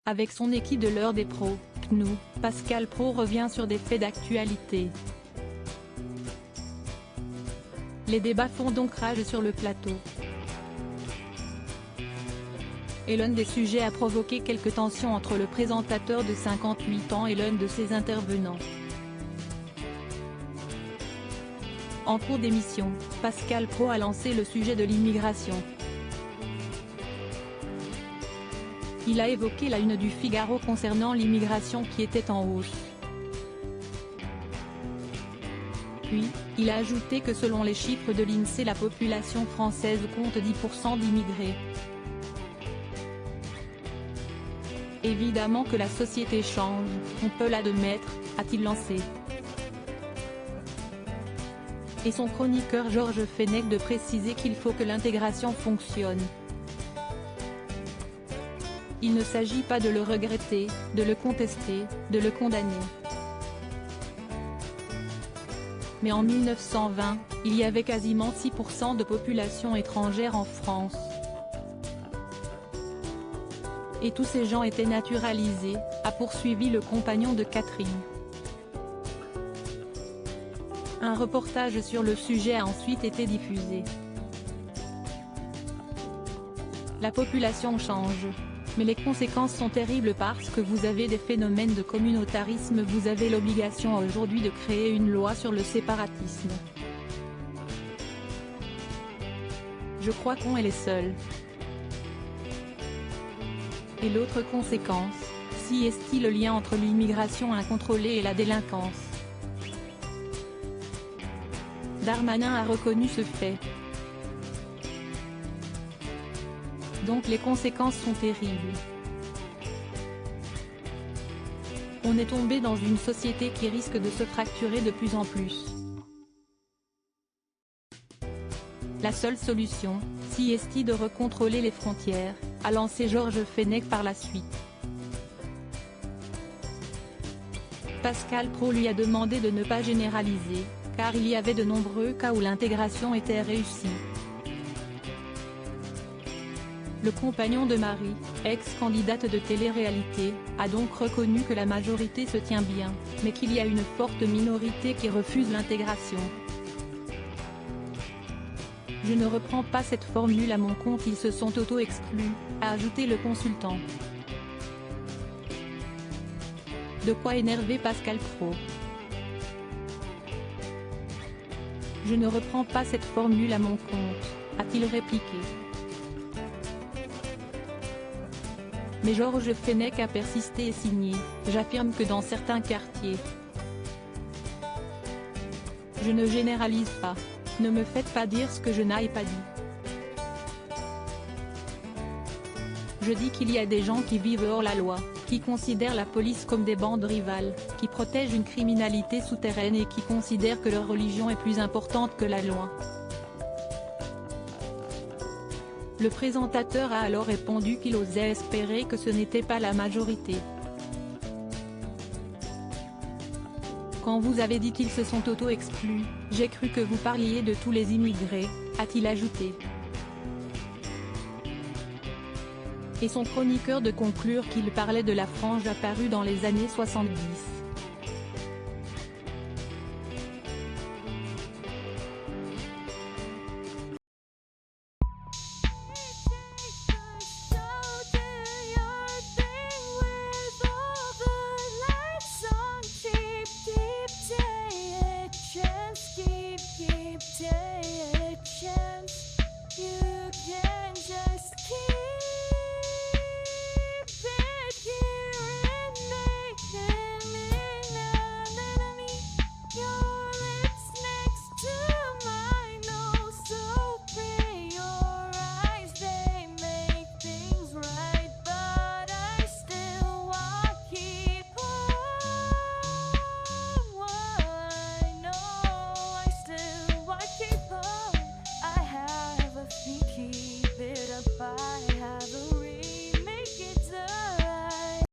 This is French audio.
Avec son équipe de l'heure des pros, PNU, Pascal Praud revient sur des faits d'actualité. Les débats font donc rage sur le plateau. Et l'un des sujets a provoqué quelques tensions entre le présentateur de 58 ans et l'un de ses intervenants. En cours d'émission, Pascal Praud a lancé le sujet de l'immigration. Il a évoqué la une du Figaro concernant l'immigration qui était en hausse. Puis, il a ajouté que selon les chiffres de l'INSEE la population française compte 10% d'immigrés. Évidemment que la société change, on peut l'admettre, a-t-il lancé. Et son chroniqueur Georges Fenech de préciser qu'il faut que l'intégration fonctionne. Il ne s'agit pas de le regretter, de le contester, de le condamner. Mais en 1920, il y avait quasiment 6% de population étrangère en France. Et tous ces gens étaient naturalisés, a poursuivi le compagnon de Catherine. Un reportage sur le sujet a ensuite été diffusé. La population change. Mais les conséquences sont terribles parce que vous avez des phénomènes de communautarisme. Vous avez l'obligation aujourd'hui de créer une loi sur le séparatisme. Je crois qu'on est les seuls. Et l'autre conséquence, si est-il le lien entre l'immigration incontrôlée et la délinquance. Darmanin a reconnu ce fait. Donc les conséquences sont terribles. On est tombé dans une société qui risque de se fracturer de plus en plus. La seule solution, si est de recontrôler les frontières, a lancé Georges Fenech par la suite. Pascal Praud lui a demandé de ne pas généraliser, car il y avait de nombreux cas où l'intégration était réussie. Le compagnon de Marie, ex-candidate de télé-réalité, a donc reconnu que la majorité se tient bien, mais qu'il y a une forte minorité qui refuse l'intégration. Je ne reprends pas cette formule à mon compte, ils se sont auto-exclus, a ajouté le consultant. De quoi énerver Pascal Praud. Je ne reprends pas cette formule à mon compte, a-t-il répliqué. Mais Georges Fenech a persisté et signé, j'affirme que dans certains quartiers. Je ne généralise pas. Ne me faites pas dire ce que je n'ai pas dit. Je dis qu'il y a des gens qui vivent hors la loi, qui considèrent la police comme des bandes rivales, qui protègent une criminalité souterraine et qui considèrent que leur religion est plus importante que la loi. Le présentateur a alors répondu qu'il osait espérer que ce n'était pas la majorité. Quand vous avez dit qu'ils se sont auto-exclus, j'ai cru que vous parliez de tous les immigrés, a-t-il ajouté. Et son chroniqueur de conclure qu'il parlait de la frange apparue dans les années 70.